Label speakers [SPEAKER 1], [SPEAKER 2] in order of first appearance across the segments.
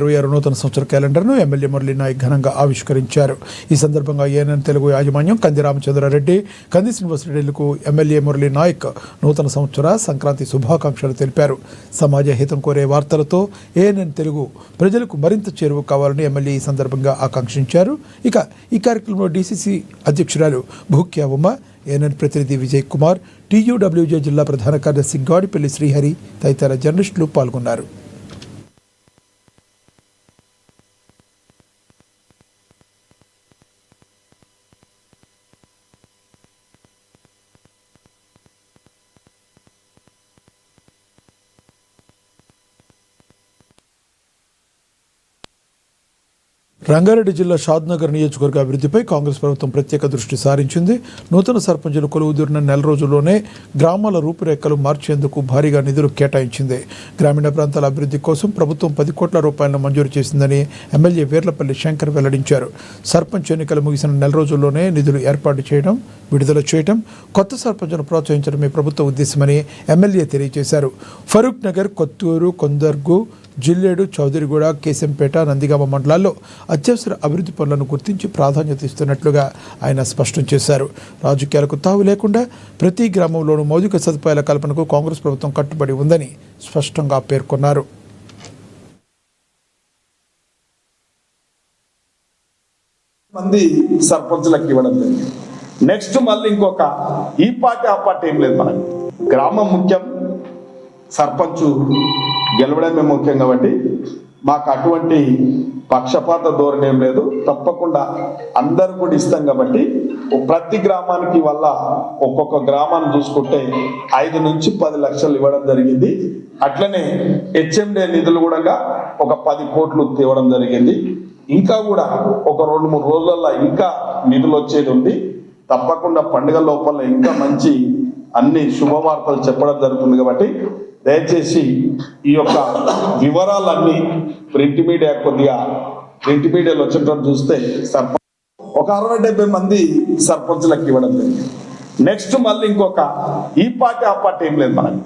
[SPEAKER 1] 2026 నూతన సంవత్సర క్యాలెండర్ను ఎమ్మెల్యే మురళీ నాయక్ ఘనంగా ఆవిష్కరించారు. ఈ సందర్భంగా ఏఎన్ఎన్ తెలుగు యాజమాన్యం కంది రామచంద్రారెడ్డి, కంది శ్రీనివాసరెడ్డిలకు ఎమ్మెల్యే మురళీ నాయక్ నూతన సంవత్సర సంక్రాంతి శుభాకాంక్షలు తెలిపారు. సమాజ హితం కోరే వార్తలతో ఏఎన్ఎన్ తెలుగు ప్రజలకు మరింత చేరువ కావాలని ఎమ్మెల్యే ఈ సందర్భంగా ఆకాంక్షించారు. ఇక ఈ కార్యక్రమంలో డీసీసీ అధ్యక్షురాలు భూక్యా ఉమ, ఏఎన్ఎన్ ప్రతినిధి విజయ్ కుమార్, టీయూడబ్ల్యూజే జిల్లా ప్రధాన కార్యదర్శి గాడిపల్లి శ్రీహరి తదితర జర్నలిస్టులు పాల్గొన్నారు. రంగారెడ్డి జిల్లా షాద్నగర్ నియోజకవర్గ అభివృద్ధిపై కాంగ్రెస్ ప్రభుత్వం ప్రత్యేక దృష్టి సారించింది. నూతన సర్పంచులు కొలువుదీరిన నెల రోజుల్లోనే గ్రామాల రూపురేఖలు మార్చేందుకు భారీగా నిధులు కేటాయించింది. గ్రామీణ ప్రాంతాల అభివృద్ధి కోసం ప్రభుత్వం 10 కోట్ల రూపాయలను మంజూరు చేసిందని ఎమ్మెల్యే వీర్లపల్లి శంకర్ వెల్లడించారు. సర్పంచ్ ఎన్నికలు ముగిసిన నెల రోజుల్లోనే నిధులు ఏర్పాటు చేయడం, విడుదల చేయడం, కొత్త సర్పంచ్ను ప్రోత్సహించడమే ప్రభుత్వ ఉద్దేశమని ఎమ్మెల్యే తెలియజేశారు. ఫరూక్ నగర్, కొత్తూరు, కొందర్గు, జిల్లేడు, చౌదరిగూడ, కేశంపేట, నందిగామ మండలాల్లో అత్యవసర అభివృద్ధి పనులను గుర్తించి ప్రాధాన్యత ఇస్తున్నట్లుగా ఆయన స్పష్టం చేశారు. రాజకీయాలకు తావు లేకుండా ప్రతి గ్రామంలోనూ మౌలిక సదుపాయాల కల్పనకు కాంగ్రెస్ ప్రభుత్వం కట్టుబడి ఉందని స్పష్టంగా పేర్కొన్నారు.
[SPEAKER 2] మంది సర్పంచులకు ఇవ్వడం జరిగింది. నెక్స్ట్ మళ్ళీ ఇంకొక ఈ పార్టీ ఆ పార్టీ ఏం లేదు, మనకు గ్రామం ముఖ్యం, సర్పంచ్ గెలవడమే ముఖ్యం. కాబట్టి మాకు అటువంటి పక్షపాత ధోరణి ఏం లేదు. తప్పకుండా అందరు కూడా ఇస్తాం. కాబట్టి ప్రతి గ్రామానికి వల్ల ఒక్కొక్క గ్రామాన్ని చూసుకుంటే 5 నుంచి 10 లక్షలు ఇవ్వడం జరిగింది. అట్లనే హెచ్ఎండే నిధులు కూడా ఒక 10 కోట్లు తేవడం జరిగింది. ఇంకా కూడా ఒక 2-3 రోజులలో ఇంకా నిధులు వచ్చేది ఉంది. తప్పకుండా పండుగ లోపల ఇంకా మంచి అన్ని శుభవార్తలు చెప్పడం జరుగుతుంది. కాబట్టి దయచేసి ఈ యొక్క వివరాలన్నీ ప్రింట్ మీడియా మీడియాలో వచ్చేటప్పుడు చూస్తే ఒక 60-70 మంది సర్పంచులకు ఇవ్వడం జరిగింది. నెక్స్ట్ మళ్ళీ ఇంకొక ఈ పార్టీ ఆ పార్టీ ఏం లేదు, మనకు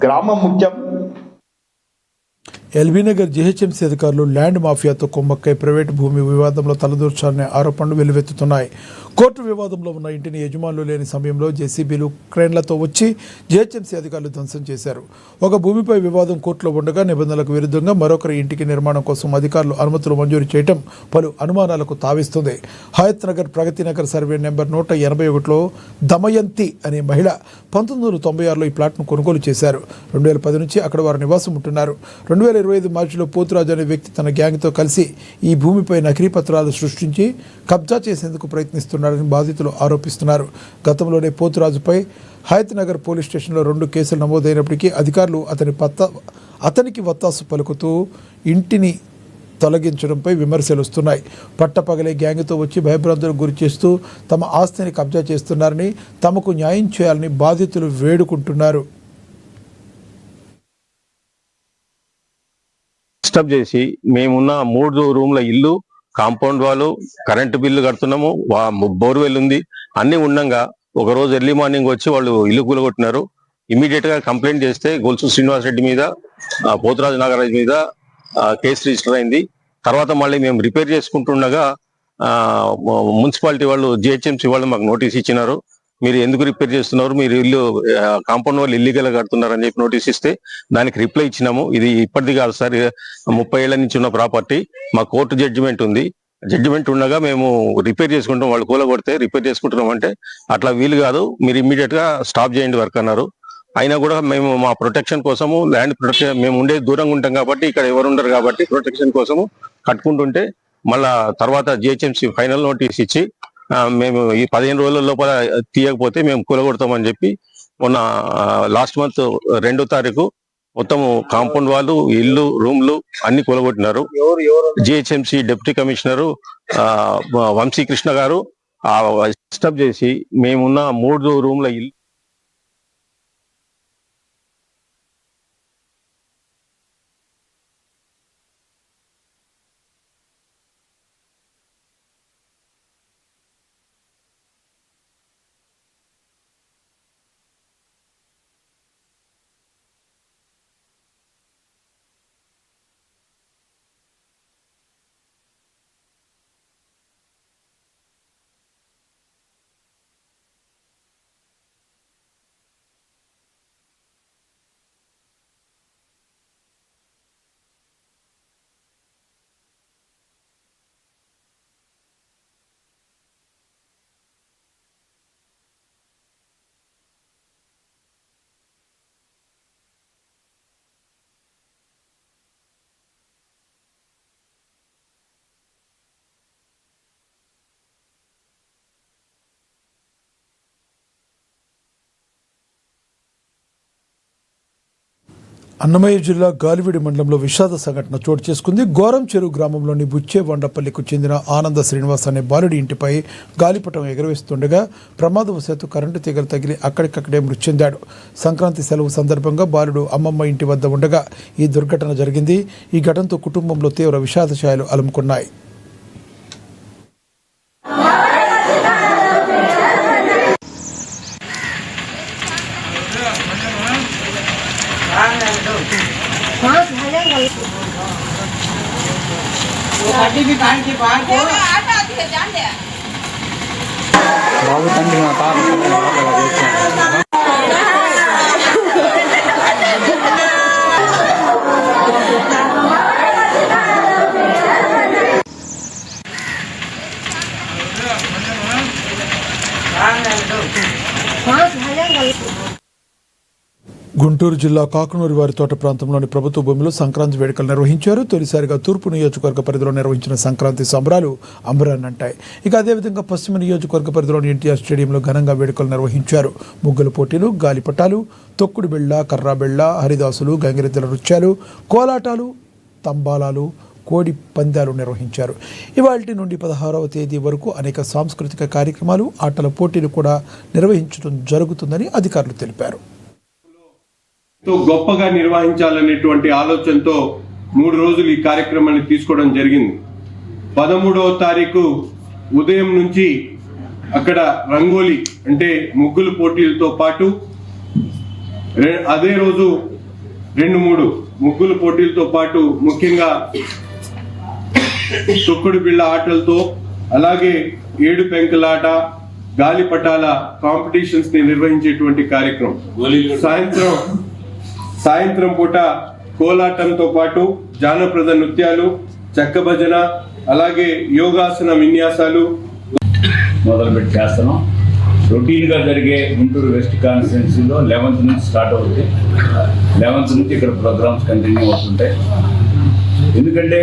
[SPEAKER 2] గ్రామం ముఖ్యం.
[SPEAKER 1] ఎల్బీనగర్ జీహెచ్ఎంసీ అధికారులు ల్యాండ్ మాఫియాతో కుమ్మక్కై ప్రైవేటు భూమి వివాదంలో తలదూర్చాలనే ఆరోపణలు వెల్లువెత్తుతున్నాయి. కోర్టు వివాదంలో ఉన్న ఇంటిని యజమానులు లేని సమయంలో జేసీబీలు, క్రేన్లతో వచ్చి జీహెచ్ఎంసీ అధికారులు ధ్వంసం చేశారు. ఒక భూమిపై వివాదం కోర్టులో ఉండగా నిబంధనలకు విరుద్ధంగా మరొకరి ఇంటికి నిర్మాణం కోసం అధికారులు అనుమతులు మంజూరు చేయడం పలు అనుమానాలకు తావిస్తుంది. హయత్ నగర్ ప్రగతి నగర్ సర్వే నెంబర్ 181లో దమయంతి అనే మహిళ 1996లో ఈ ప్లాట్ను కొనుగోలు చేశారు. 2010 నుంచి అక్కడ వారు నివాసం ఉంటున్నారు. 2025 మార్చిలో పోతురాజు అనే వ్యక్తి తన గ్యాంగ్తో కలిసి ఈ భూమిపై నకిలీ పత్రాలు సృష్టించి కబ్జా చేసేందుకు ప్రయత్నిస్తున్నారని బాధితులు ఆరోపిస్తున్నారు. గతంలోనే పోతురాజుపై హయత్ నగర్ పోలీస్ స్టేషన్లో 2 కేసులు నమోదైనప్పటికీ అధికారులు అతనికి వత్తాసు పలుకుతూ ఇంటిని తొలగించడంపై విమర్శలు వస్తున్నాయి. పట్టపగలే గ్యాంగ్తో వచ్చి భయభ్రాంతులకు గురి చేస్తూ తమ ఆస్తిని కబ్జా చేస్తున్నారని, తమకు న్యాయం చేయాలని బాధితులు వేడుకుంటున్నారు.
[SPEAKER 3] డిస్టర్బ్ చేసి మేమున్న 3 రూమ్ల ఇల్లు, కాంపౌండ్ వాళ్ళు, కరెంటు బిల్లు కడుతున్నాము, బోర్వెల్ ఉంది, అన్ని ఉండగా ఒక రోజు ఎర్లీ మార్నింగ్ వచ్చి వాళ్ళు ఇల్లు కూలగొట్టినారు. ఇమీడియట్ గా కంప్లైంట్ చేస్తే గొలుసు శ్రీనివాసరెడ్డి మీద, పోతురాజు నాగరాజు మీద కేసు రిజిస్టర్ అయింది. తర్వాత మళ్ళీ మేము రిపేర్ చేసుకుంటుండగా మున్సిపాలిటీ వాళ్ళు, జిహెచ్ఎంసీ వాళ్ళు మాకు నోటీస్ ఇచ్చినారు. మీరు ఎందుకు రిపేర్ చేస్తున్నారు, మీరు ఇల్లు కాంపౌండ్ వాళ్ళు ఇల్లీగల్ గా కడుతున్నారు అని చెప్పి నోటీస్ ఇస్తే దానికి రిప్లై ఇచ్చినాము. ఇది ఇప్పటిది కాదు సార్, 30 ఏళ్ల నుంచి ఉన్న ప్రాపర్టీ, మా కోర్టు జడ్జిమెంట్ ఉంది. జడ్జిమెంట్ ఉండగా మేము రిపేర్ చేసుకుంటాం, వాళ్ళు కూలగొడితే రిపేర్ చేసుకుంటున్నాం అంటే అట్లా వీలు కాదు, మీరు ఇమ్మీడియట్ గా స్టాప్ చేయండి వర్క్ అన్నారు. అయినా కూడా మేము మా ప్రొటెక్షన్ కోసము, ల్యాండ్ ప్రొటెక్షన్, మేము ఉండేది దూరంగా ఉంటాం కాబట్టి ఇక్కడ ఎవరు ఉండరు కాబట్టి ప్రొటెక్షన్ కోసము కట్టుకుంటుంటే మళ్ళా తర్వాత జిహెచ్ఎంసీ ఫైనల్ నోటీస్ ఇచ్చి మేము ఈ 15 రోజుల లోపల తీయకపోతే మేము కూలగొడతామని చెప్పి మొన్న లాస్ట్ మంత్ 2వ తారీఖు మొత్తము కాంపౌండ్ వాళ్ళు, ఇల్లు, రూమ్లు అన్ని కూలగొట్టినారు. జిహెచ్ఎంసీ డిప్యూటీ కమిషనరు వంశీకృష్ణ గారు డిస్టర్బ్ చేసి మేమున్న 3 రూమ్ల ఇల్లు
[SPEAKER 1] అన్నమయ్య జిల్లా గాలివీడి మండలంలో విషాద సంఘటన చోటు చేసుకుంది. గోరం చెరువు గ్రామంలోని బుచ్చే వండపల్లికు చెందిన ఆనంద శ్రీనివాస్ అనే బాలుడి ఇంటిపై గాలిపటం ఎగరవేస్తుండగా ప్రమాదవశాత్తు కరెంటు తీగలు తగిలి అక్కడికక్కడే మృతి చెందాడు. సంక్రాంతి సెలవు సందర్భంగా బాలుడు అమ్మమ్మ ఇంటి వద్ద ఉండగా ఈ దుర్ఘటన జరిగింది. ఈ ఘటనతో కుటుంబంలో తీవ్ర విషాద ఛాయలు అలుముకున్నాయి.
[SPEAKER 4] బాబు తండ్రి మా తాత
[SPEAKER 1] గుంటూరు జిల్లా కాకునూరు వారి తోట ప్రాంతంలోని ప్రభుత్వ భూమిలో సంక్రాంతి వేడుకలు నిర్వహించారు. తొలిసారిగా తూర్పు నియోజకవర్గ పరిధిలో నిర్వహించిన సంక్రాంతి సంబరాలు అంబరాన్నంటాయి. ఇక అదేవిధంగా పశ్చిమ నియోజకవర్గ పరిధిలోని ఎన్టీఆర్ స్టేడియంలో ఘనంగా వేడుకలు నిర్వహించారు. ముగ్గుల పోటీలు, గాలిపటాలు, తొక్కుడు బిళ్ళ, కర్రా బిళ్ళ, హరిదాసులు, గంగిరెద్దుల నృత్యాలు, కోలాటాలు, తంబాలాలు, కోడి పందాలు నిర్వహించారు. ఇవాల్టి నుండి 16వ తేదీ వరకు అనేక సాంస్కృతిక కార్యక్రమాలు, ఆటల పోటీలు కూడా నిర్వహించడం జరుగుతుందని అధికారులు తెలిపారు.
[SPEAKER 5] గొప్పగా నిర్వహించాలనేటువంటి ఆలోచనతో 3 రోజులు ఈ కార్యక్రమాన్ని తీసుకోవడం జరిగింది. 13వ తారీఖు ఉదయం నుంచి అక్కడ రంగోలీ అంటే ముగ్గులు పోటీలతో పాటు అదే రోజు 2-3 ముగ్గులు పోటీలతో పాటు ముఖ్యంగా తొక్కుడు బిళ్ళ ఆటలతో అలాగే 7 పెంకులాట, గాలిపటాల కాంపిటీషన్స్ ని నిర్వహించేటువంటి కార్యక్రమం. సాయంత్రం పూట కోలాటంతో పాటు జానపద నృత్యాలు, చెక్క భజన, అలాగే యోగాసన విన్యాసాలు
[SPEAKER 6] మొదలుపెట్టి చేస్తున్నాం. రొటీన్గా జరిగే గుంటూరు వెస్ట్ కాన్స్టిట్యున్సీలో 11th నుంచి స్టార్ట్ అవుతుంది. 11th నుంచి ఇక్కడ ప్రోగ్రామ్స్ కంటిన్యూ అవుతుంటాయి. ఎందుకంటే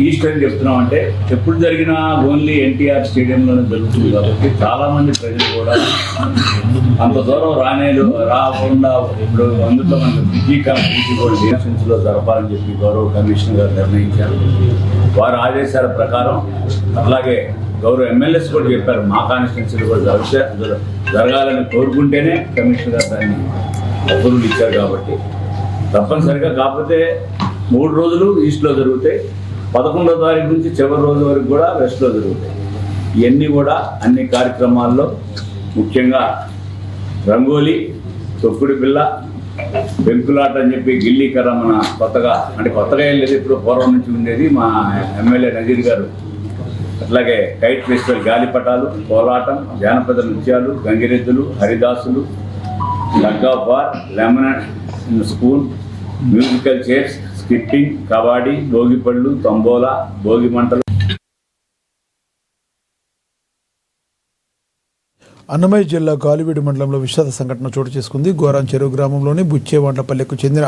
[SPEAKER 6] ఈస్ట్ అని చెప్తున్నాం అంటే ఎప్పుడు జరిగినా ఓన్లీ ఎన్టీఆర్ స్టేడియంలోనే జరుగుతుంది కాబట్టి చాలామంది ప్రజలు కూడా అంత దూరం రాకుండా ఇప్పుడు అందులో మన బిజీ కాన్స్టిట్యూన్సీ కూడా డిఎస్ఎన్సీలో జరపాలని చెప్పి గౌరవ కమిషనర్ గారు నిర్ణయించారు. వారి ఆదేశాల ప్రకారం అలాగే గౌరవ ఎమ్మెల్యేస్ కూడా చెప్పారు మా కాన్స్టిట్యున్సీలో కూడా జరగాలని కోరుకుంటేనే కమిషనర్ గారు దాన్ని అప్రూవల్ ఇచ్చారు. కాబట్టి తప్పనిసరిగా కాకపోతే 3 రోజులు ఈస్ట్లో జరుగుతాయి. 11వ తారీఖు నుంచి చివరి రోజు వరకు కూడా వెస్ట్లో జరుగుతాయి. ఇవన్నీ కూడా అన్ని కార్యక్రమాల్లో ముఖ్యంగా రంగోలీ, తొక్కుడు బిళ్ళ, పెంకులాట అని చెప్పి గిల్లీ కర్ర మన కొత్తగా ఏం లేదు, ఇప్పుడు పూర్వం నుంచి ఉండేది మా ఎమ్మెల్యే నజీర్ గారు. అట్లాగే కైట్ ఫెస్టివల్, గాలిపటాలు, కోలాటం, జానపద నృత్యాలు, గంగిరెద్దులు, హరిదాసులు, tug of war, lemon spoon, musical chairs, skipping, kabaddi, భోగిపళ్ళు, తంబోలా, భోగి మంటలు.
[SPEAKER 1] అన్నమయ్య జిల్లా గాలివీడి మండలంలో విషాద సంఘటన చోటు చేసుకుంది. గోరాం చెరువు గ్రామంలోని బుచ్చే వండపల్లికు చెందిన